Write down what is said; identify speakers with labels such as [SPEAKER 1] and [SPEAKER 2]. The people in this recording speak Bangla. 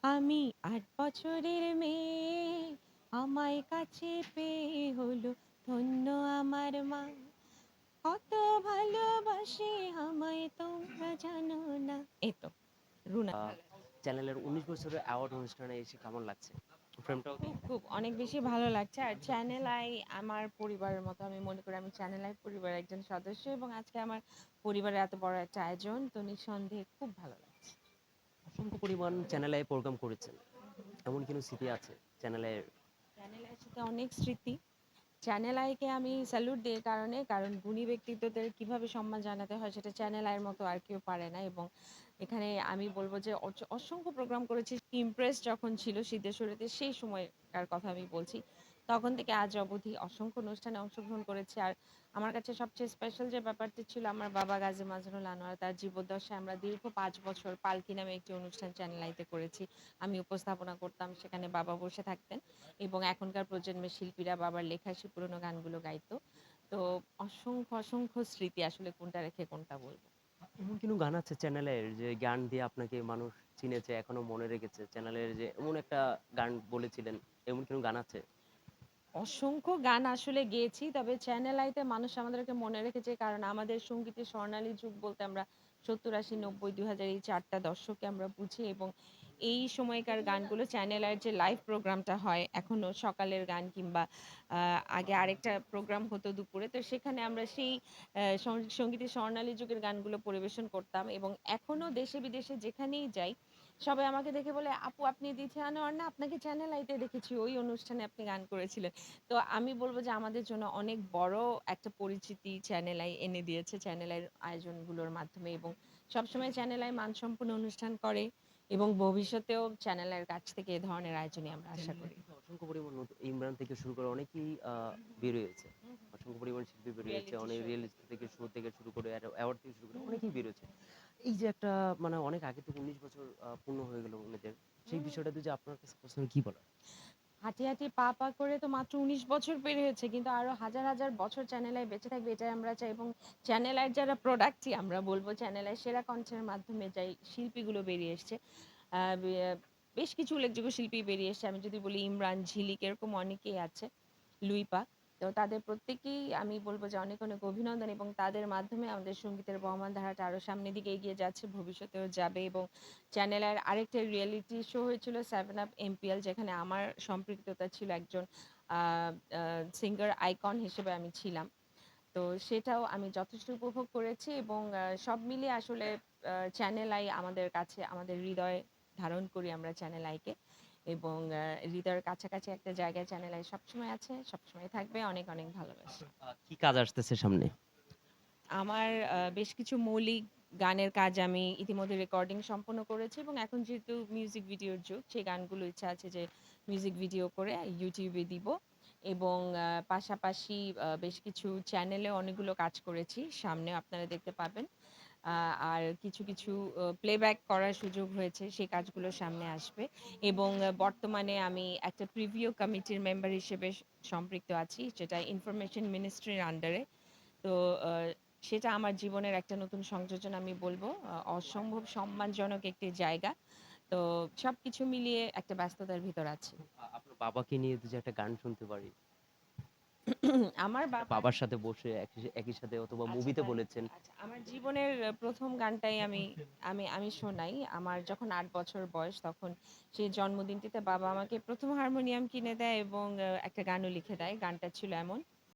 [SPEAKER 1] আমি ৮ বছরের মেয়ে, আমায় কাছে পেয়ে হলো ধন্য আমার মা। কত ভালোবাসে আমায় তোমরা জানো না। এই তো রুনা।
[SPEAKER 2] আহ, চ্যানেলের ১৯ বছরের অ্যাওয়ার্ড অনুষ্ঠানে এসে কেমন লাগছে? ফ্রেমটাও দিই।
[SPEAKER 1] খুব অনেক বেশি ভালো লাগছে। আর চ্যানেল আই আমার পরিবারের মতো আমি মনে করি। আমি চ্যানেল আই পরিবারের একজন সদস্য এবং আজকে আমার পরিবারের এত বড় একটা আয়োজন, তো নিঃসন্দেহে খুব ভালো লাগছে।
[SPEAKER 2] অসংখ্য পরিমাণ চ্যানেলে প্রোগ্রাম করেছেন, এমন কোনো স্মৃতি আছে চ্যানেলের?
[SPEAKER 1] চ্যানেল আইয়ের সাথে অনেক স্মৃতি। চ্যানেল আইকে আমি স্যালুট দিই এই কারণে, কারণ গুণী ব্যক্তিত্বদের কিভাবে সম্মান জানাতে হয় সেটা চ্যানেল আইয়ের মতো আর কেউ পারে না। এবং এখানে আমি বলব যে অসংখ্য প্রোগ্রাম করেছি। ইমপ্রেস যখন ছিল সিদ্ধেশ্বরীতে সেই সময়কার কথা আমি বলছি। তখন থেকে আজ অবধি অসংখ্য অনুষ্ঠানে অংশগ্রহণ করেছি। আর আমার কাছে সবচেয়ে স্পেশাল যে ব্যাপারটি ছিল, আমার বাবা গাজী মাজহারুল আনোয়ার তার জীবদ্দশায় আমরা দীর্ঘ ৫ বছর পালকি নামে একটি অনুষ্ঠান চ্যানেল আইতে করেছি। আমি উপস্থাপনা করতাম, সেখানে বাবা বসে থাকতেন এবং এখনকার প্রজন্মের শিল্পীরা বাবার লেখা সেই পুরোনো গানগুলো গাইতো। তো অসংখ্য স্মৃতি, আসলে কোনটা রেখে কোনটা বলব।
[SPEAKER 2] এমন কোনো গান আছে চ্যানেলের যে গান দিয়ে আপনাকে মানুষ চিনেছে, এখনো মনে রেখেছে? চ্যানেলের যে এমন একটা গান বলেছিলেন, এমন কোনো গান আছে?
[SPEAKER 1] অসংখ্য গান আসলে গেয়েছি। তবে চ্যানেল আইতে মানুষ আমাদেরকে মনে রেখেছে কারণ আমাদের সঙ্গীতের স্বর্ণালী যুগ বলতে আমরা ৭০, ৮০, ৯০, ২০০০ এই ৪ টা দশকে আমরা বুঝি। এবং এই সময়কার গানগুলো চ্যানেল আইয়ের যে লাইভ প্রোগ্রামটা হয় এখনো সকালের গান কিংবা আগে আরেকটা প্রোগ্রাম হতো দুপুরে। তো সেখানে আমরা সেই সঙ্গীতের স্বর্ণালী যুগের গানগুলো পরিবেশন করতাম এবং এখনো দেশে বিদেশে যেখানেই যাই সবাই আমাকে দেখে বলে, "আপু আপনি দিথি আনোয়ার না? আপনাকে চ্যানেল আইতে দেখেছি। ওই অনুষ্ঠানে আপনি গান করেছিলেন।" তো আমি বলব যে আমাদের জন্য অনেক বড় একটা পরিচিতি চ্যানেল আই এনে দিয়েছে চ্যানেল আইয়ের আয়োজনগুলোর মাধ্যমে। এবং সবসময় চ্যানেল আই মানসম্পন্ন অনুষ্ঠান করে এবং ভবিষ্যতেও চ্যানেল আইয়ের কাছ থেকে এ ধরনের আয়োজনই আমরা আশা
[SPEAKER 2] চ্যানেলে
[SPEAKER 1] করি।
[SPEAKER 2] কিন্তু অসংখ্য পরিমাণ ইমরান থেকে শুরু করে অনেকেই বের হয়েছে। অসংখ্য পরিমাণ শিল্পী বের হয়েছে।
[SPEAKER 1] রিয়েলিটি
[SPEAKER 2] অনেক
[SPEAKER 1] শো।
[SPEAKER 2] রিয়েলিস্ট থেকে শো থেকে শুরু করে অ্যাওয়ার্ড থেকে শুরু করে অনেকেই বের হয়েছে। এই যে একটা মানে অনেক আগে থেকে ১৯ বছর পূর্ণ হয়ে গেল উনাদের। সেই বিষয়টাতে যে আপনার কাছে পার্সোনালি কি বলার?
[SPEAKER 1] হাঁটি পা করে তো মাত্র ১৯ বছর পের হয়েছে। কিন্তু আরো হাজার বছর চ্যানেল আই বেঁচে থাকবে এটাই আমরা চাই। এবং চ্যানেল আইয়ের যারা প্রোডাক্টই আমরা বলব, চ্যানেল আইয়ের সেরা কন্টেন্টের মাধ্যমে যেই শিল্পীগুলো বেরিয়ে এসছে, আ বে বেশ কিছু উল্লেখযোগ্য শিল্পী বেরিয়ে এসছে। আমি যদি বলি ইমরান, ঝিলিক এরকম অনেকেই আছে, লুইপা। তো তাদের প্রত্যেকেই আমি বলব যে অনেক অভিনন্দন এবং তাদের মাধ্যমে আমাদের সংগীতের বহমান ধারাটা আরো সামনের দিকে এগিয়ে যাচ্ছে, ভবিষ্যতেও যাবে। এবং চ্যানেলের আরেকটা রিয়েলিটি শো হয়েছিল 7 আপ এমপিএল, যেখানে আমার সম্পৃক্ততা ছিল একজন আ আ সিঙ্গার আইকন হিসেবে আমি ছিলাম। তো সেটাও আমি যথেষ্ট উপভোগ করেছি এবং সব মিলিয়ে আসলে চ্যানেল আই আমাদের কাছে, আমাদের হৃদয়ে ধারণ করি আমরা চ্যানেল আইকে। এবং হৃদয়ের কাছাকাছি একটা জায়গায় চ্যানেল আই সবসময় আছে, সবসময় থাকবে। অনেক ভালোবাসি।
[SPEAKER 2] কি কাজ আসতেছে সামনে?
[SPEAKER 1] আমার বেশ কিছু মৌলিক গানের কাজ আমি ইতিমধ্যে রেকর্ডিং সম্পন্ন করেছি এবং এখন যেহেতু মিউজিক ভিডিওর যুগ, সেই গানগুলো ইচ্ছা আছে যে মিউজিক ভিডিও করে YouTube এ দিব। এবং পাশাপাশি বেশ কিছু চ্যানেলে অনেকগুলো কাজ করেছি। সামনেও আপনারা দেখতে পাবেন। আ আর কিছু প্লেব্যাক করার সুযোগ হয়েছে। সেই কাজগুলো সামনে আসবে। এবং বর্তমানে আমি একটা প্রিভিউ কমিটির মেম্বার হিসেবে সম্পৃক্ত আছি, যেটা ইনফরমেশন মিনিস্ট্রির আন্ডারে। তো আ সেটা আমার জীবনের একটা নতুন সংযোজন আমি বলব। অসম্ভব সম্মানজনক একটি জায়গা। তো সবকিছু মিলিয়ে একটা ব্যস্ততার ভিতর আছি।
[SPEAKER 2] আপনার বাবাকে নিয়ে যদি একটা গান শুনতে পারি।
[SPEAKER 1] আমার
[SPEAKER 2] সেটা
[SPEAKER 1] বাবার
[SPEAKER 2] বাবার সাথে বসে একই সাথে অথবা
[SPEAKER 1] আচ্ছা
[SPEAKER 2] মুভিতে
[SPEAKER 1] তাই নাকি?
[SPEAKER 2] বলেছেন।
[SPEAKER 1] আচ্ছা, আমার জীবনের ১ম গানটাই আমি আমি আমি শোনাই। আমার যখন ৮ বছর বয়স তখন সেই জন্মদিনটিতে বাবা আমাকে ১ম হারমোনিয়াম কিনে দেয় এবং একটা গানও লিখে দেয়। গানটা ছিল এমন